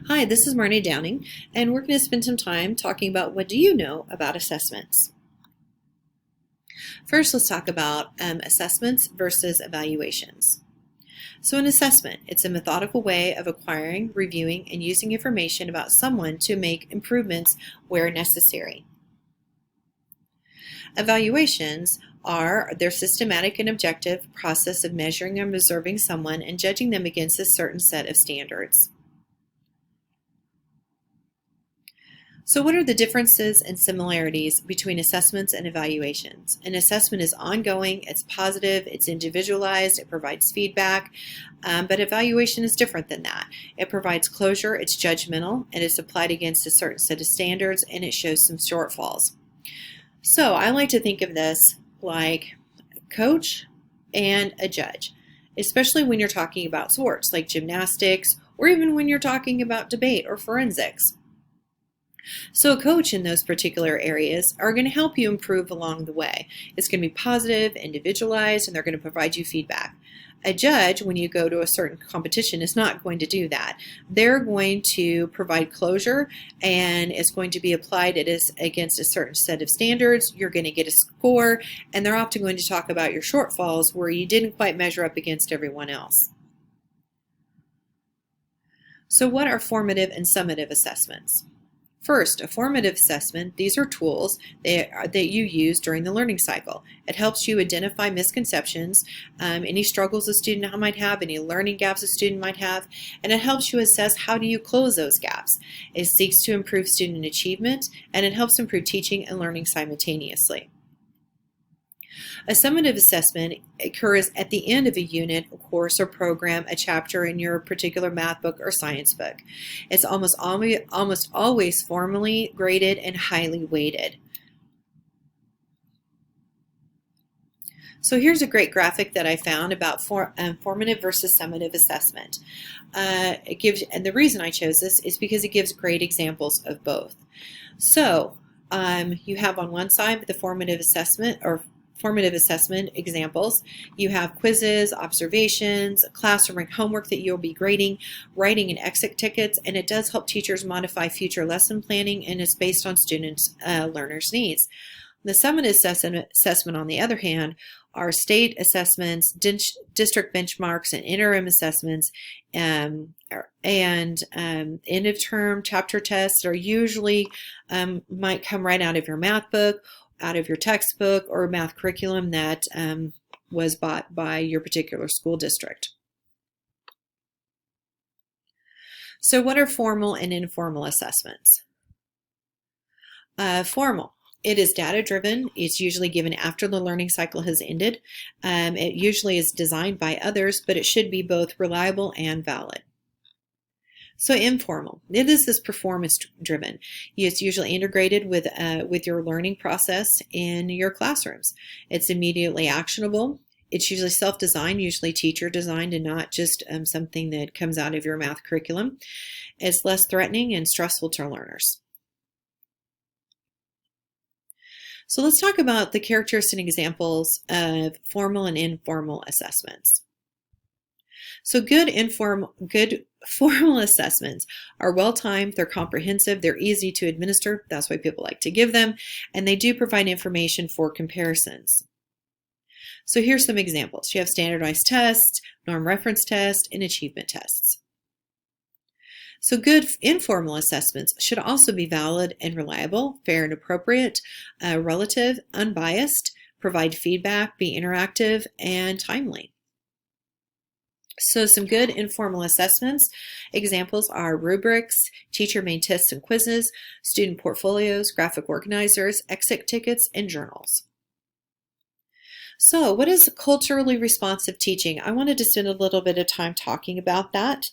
Hi, this is Marnie Downing, and we're going to spend some time talking about what do you know about assessments. First, let's talk about assessments versus evaluations. So an assessment, it's a methodical way of acquiring, reviewing, and using information about someone to make improvements where necessary. Evaluations are their systematic and objective process of measuring and observing someone and judging them against a certain set of standards. So what are the differences and similarities between assessments and evaluations? An assessment is ongoing, it's positive, it's individualized, it provides feedback, but evaluation is different than that. It provides closure, it's judgmental, and it's applied against a certain set of standards, and it shows some shortfalls. So I like to think of this like a coach and a judge, especially when you're talking about sports like gymnastics, or even when you're talking about debate or forensics. So a coach in those particular areas are going to help you improve along the way. It's going to be positive, individualized, and they're going to provide you feedback. A judge, when you go to a certain competition, is not going to do that. They're going to provide closure, and it's going to be applied against a certain set of standards. You're going to get a score, and they're often going to talk about your shortfalls where you didn't quite measure up against everyone else. So what are formative and summative assessments? First, a formative assessment, these are tools that you use during the learning cycle. It helps you identify misconceptions, any struggles a student might have, any learning gaps a student might have, and it helps you assess how do you close those gaps. It seeks to improve student achievement, and it helps improve teaching and learning simultaneously. A summative assessment occurs at the end of a unit, a course or program, a chapter in your particular math book or science book. It's almost always formally graded and highly weighted. So here's a great graphic that I found about formative versus summative assessment. And the reason I chose this is because it gives great examples of both. So you have on one side the formative assessment examples. You have quizzes, observations, classroom homework that you'll be grading, writing and exit tickets, and it does help teachers modify future lesson planning, and it's based on students' learners' needs. The summative assessment, on the other hand, are state assessments, district benchmarks, and interim assessments, and end of term chapter tests are usually might come right out of your math book, out of your textbook, or math curriculum that was bought by your particular school district. So what are formal and informal assessments? Formal. It is data-driven. It's usually given after the learning cycle has ended. It usually is designed by others, but it should be both reliable and valid. So informal, it is this performance-driven. It's usually integrated with your learning process in your classrooms. It's immediately actionable. It's usually self-designed, usually teacher-designed, and not just something that comes out of your math curriculum. It's less threatening and stressful to learners. So let's talk about the characteristic examples of formal and informal assessments. So good formal assessments are well-timed, they're comprehensive, they're easy to administer, that's why people like to give them, and they do provide information for comparisons. So here's some examples. You have standardized tests, norm reference tests, and achievement tests. So good informal assessments should also be valid and reliable, fair and appropriate, relative, unbiased, provide feedback, be interactive, and timely. So some good informal assessments examples are rubrics, teacher-made tests and quizzes, student portfolios, graphic organizers, exit tickets, and journals. So what is culturally responsive teaching? I wanted to spend a little bit of time talking about that.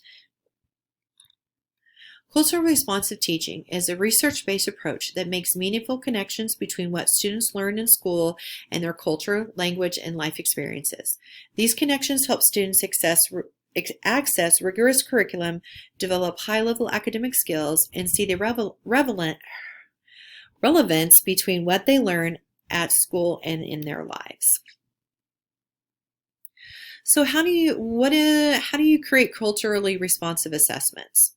Culturally responsive teaching is a research-based approach that makes meaningful connections between what students learn in school and their culture, language, and life experiences. These connections help students access rigorous curriculum, develop high-level academic skills, and see the relevance between what they learn at school and in their lives. So how do you create culturally responsive assessments?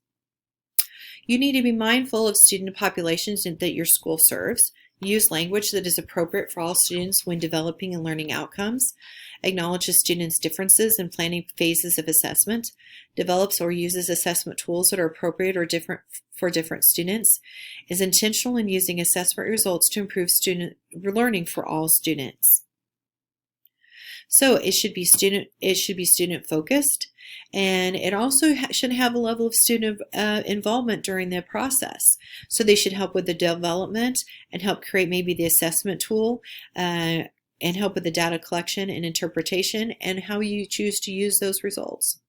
You need to be mindful of student populations that your school serves. Use language that is appropriate for all students when developing and learning outcomes. Acknowledge the students' differences in planning phases of assessment. Develops or uses assessment tools that are appropriate or different for different students. Is intentional in using assessment results to improve student learning for all students. So it should be student focused, and it also should have a level of student involvement during the process. So they should help with the development and help create maybe the assessment tool and help with the data collection and interpretation and how you choose to use those results.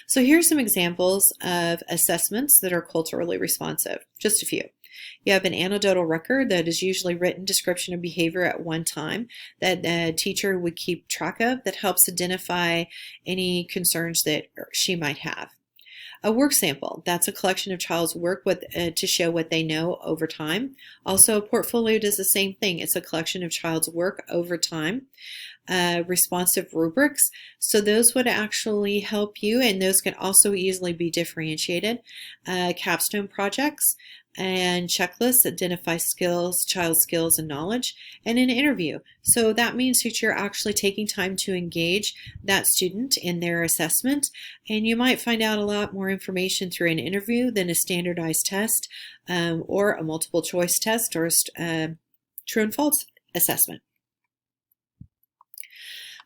So here's some examples of assessments that are culturally responsive, just a few. You have an anecdotal record that is usually written description of behavior at one time that a teacher would keep track of that helps identify any concerns that she might have. A work sample, that's a collection of child's work to show what they know over time. Also, a portfolio does the same thing. It's a collection of child's work over time. Responsive rubrics, so those would actually help you, and those can also easily be differentiated. Capstone projects and checklists identify skills, child skills and knowledge, and an interview. So that means that you're actually taking time to engage that student in their assessment, and you might find out a lot more information through an interview than a standardized test or a multiple choice test or a true and false assessment.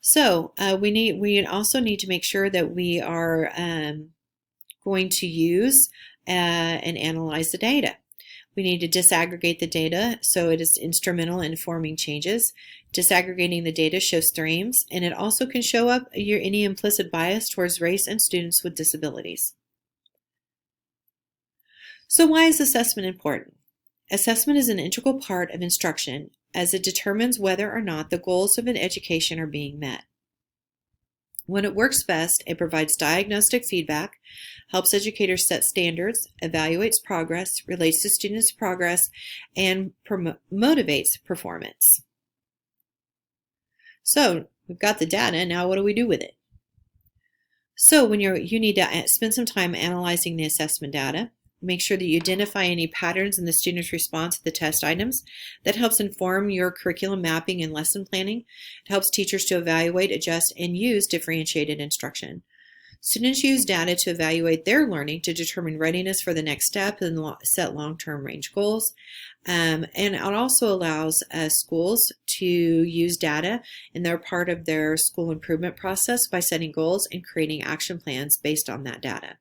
So we also need to make sure that we are going to use and analyze the data. We need to disaggregate the data so it is instrumental in forming changes. Disaggregating the data shows themes, and it also can show up any implicit bias towards race and students with disabilities. So why is assessment important? Assessment is an integral part of instruction as it determines whether or not the goals of an education are being met. When it works best, it provides diagnostic feedback, helps educators set standards, evaluates progress, relates to students' progress, and motivates performance. So we've got the data, now what do we do with it? So when you need to spend some time analyzing the assessment data. Make sure that you identify any patterns in the student's response to the test items. That helps inform your curriculum mapping and lesson planning. It helps teachers to evaluate, adjust, and use differentiated instruction. Students use data to evaluate their learning to determine readiness for the next step and set long-term range goals. And it also allows schools to use data in their part of their school improvement process by setting goals and creating action plans based on that data.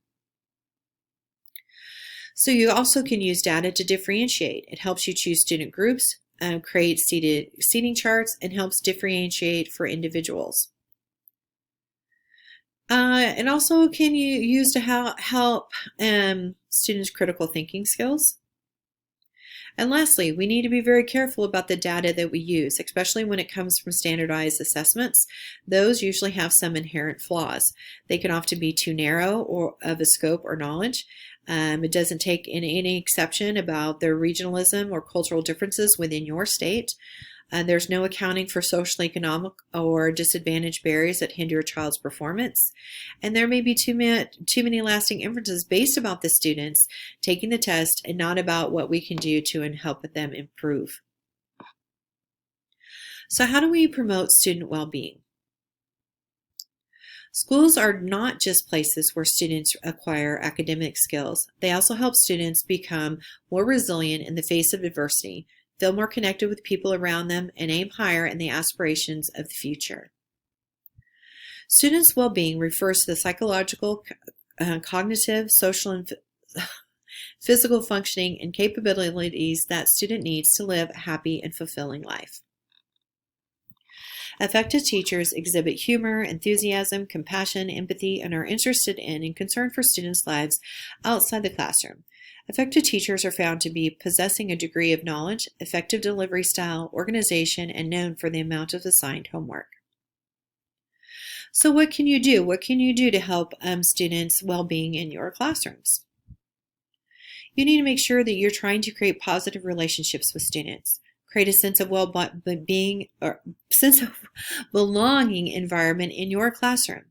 So you also can use data to differentiate. It helps you choose student groups, create seating charts, and helps differentiate for individuals. And also can you use to help students' critical thinking skills. And lastly, we need to be very careful about the data that we use, especially when it comes from standardized assessments. Those usually have some inherent flaws. They can often be too narrow or of a scope or knowledge. It doesn't take any exception about their regionalism or cultural differences within your state. There's no accounting for social, economic, or disadvantaged barriers that hinder a child's performance. And there may be too many lasting inferences based about the students taking the test and not about what we can do to help them improve. So how do we promote student well-being? Schools are not just places where students acquire academic skills. They also help students become more resilient in the face of adversity, feel more connected with people around them, and aim higher in the aspirations of the future. Students' well-being refers to the psychological, cognitive, social, and physical functioning and capabilities that student needs to live a happy and fulfilling life. Effective teachers exhibit humor, enthusiasm, compassion, empathy, and are interested in and concerned for students' lives outside the classroom. Effective teachers are found to be possessing a degree of knowledge, effective delivery style, organization, and known for the amount of assigned homework. So what can you do? What can you do to help students' well-being in your classrooms? You need to make sure that you're trying to create positive relationships with students. Create a sense of well-being or sense of belonging environment in your classroom.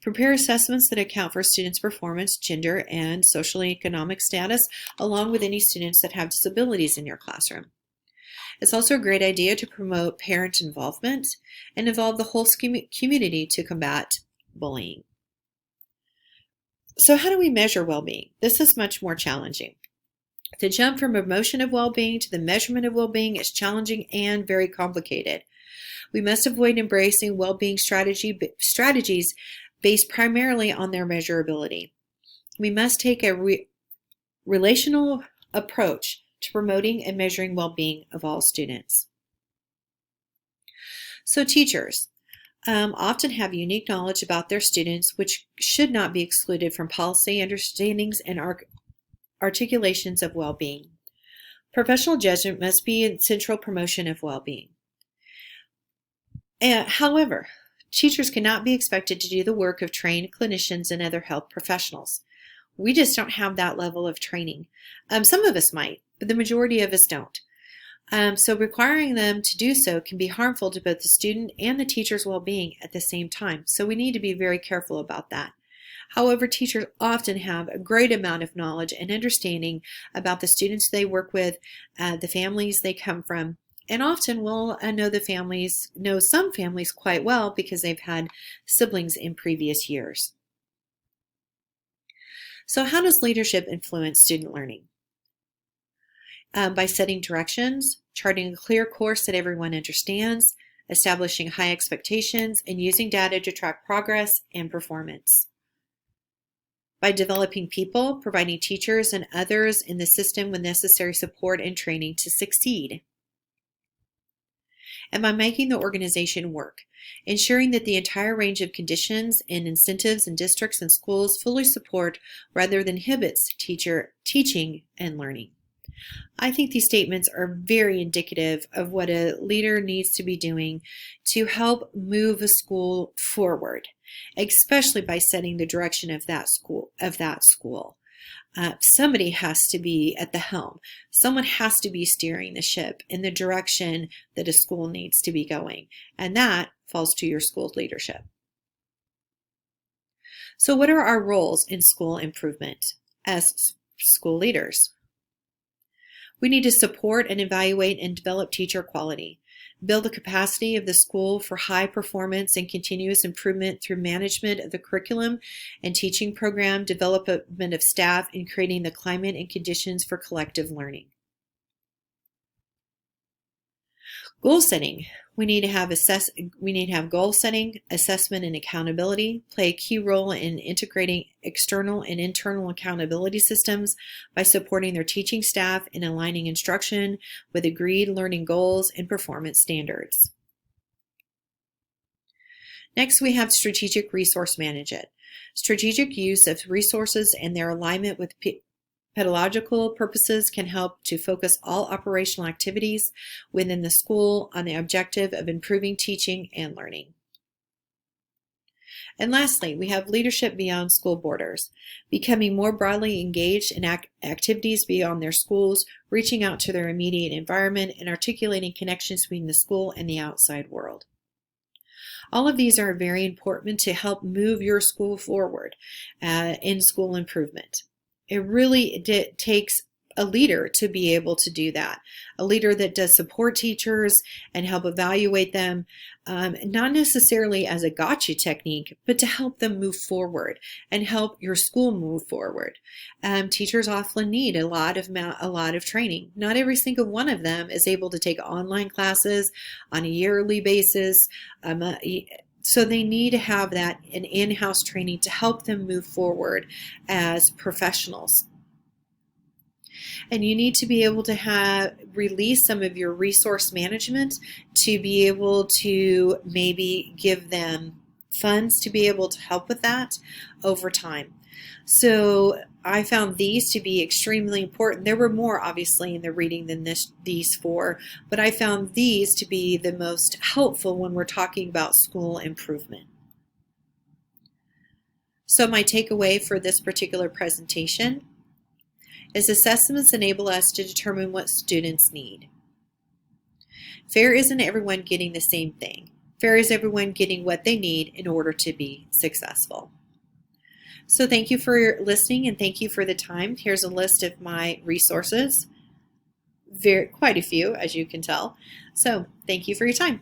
Prepare assessments that account for students' performance, gender, and social and economic status, along with any students that have disabilities in your classroom. It's also a great idea to promote parent involvement and involve the whole community to combat bullying. So how do we measure well-being? This is much more challenging. The jump from promotion of well-being to the measurement of well-being is challenging and very complicated. We must avoid embracing well-being strategies based primarily on their measurability. We must take a relational approach to promoting and measuring well-being of all students. So teachers often have unique knowledge about their students, which should not be excluded from policy understandings and articulations of well-being. Professional judgment must be in central promotion of well-being. However, teachers cannot be expected to do the work of trained clinicians and other health professionals. We just don't have that level of training. Some of us might, but the majority of us don't. So requiring them to do so can be harmful to both the student and the teacher's well-being at the same time. So we need to be very careful about that. However, teachers often have a great amount of knowledge and understanding about the students they work with, the families they come from, and often will know some families quite well because they've had siblings in previous years. So how does leadership influence student learning? By setting directions, charting a clear course that everyone understands, establishing high expectations, and using data to track progress and performance. By developing people, providing teachers and others in the system with necessary support and training to succeed. And by making the organization work, ensuring that the entire range of conditions and incentives in districts and schools fully support rather than inhibits teaching and learning. I think these statements are very indicative of what a leader needs to be doing to help move a school forward, especially by setting the direction of that school. Somebody has to be at the helm. Someone has to be steering the ship in the direction that a school needs to be going, and that falls to your school's leadership. So what are our roles in school improvement as school leaders? We need to support and evaluate and develop teacher quality, build the capacity of the school for high performance and continuous improvement through management of the curriculum and teaching program, development of staff, and creating the climate and conditions for collective learning. Goal setting. We need to have goal setting, assessment, and accountability play a key role in integrating external and internal accountability systems by supporting their teaching staff and aligning instruction with agreed learning goals and performance standards. Next, we have strategic resource management. Strategic use of resources and their alignment with pedagogical purposes can help to focus all operational activities within the school on the objective of improving teaching and learning. And lastly, we have leadership beyond school borders, becoming more broadly engaged in activities beyond their schools, reaching out to their immediate environment, and articulating connections between the school and the outside world. All of these are very important to help move your school forward in school improvement. It really takes a leader to be able to do that. A leader that does support teachers and help evaluate them, not necessarily as a gotcha technique, but to help them move forward and help your school move forward. Teachers often need a lot of training. Not every single one of them is able to take online classes on a yearly basis. So they need to have an in-house training to help them move forward as professionals. And you need to be able to release some of your resource management to be able to maybe give them funds to be able to help with that over time. So I found these to be extremely important. There were more, obviously, in the reading than these four, but I found these to be the most helpful when we're talking about school improvement. So my takeaway for this particular presentation is assessments enable us to determine what students need. Fair isn't everyone getting the same thing. Fair is everyone getting what they need in order to be successful. So thank you for listening and thank you for the time. Here's a list of my resources. Quite a few, as you can tell. So thank you for your time.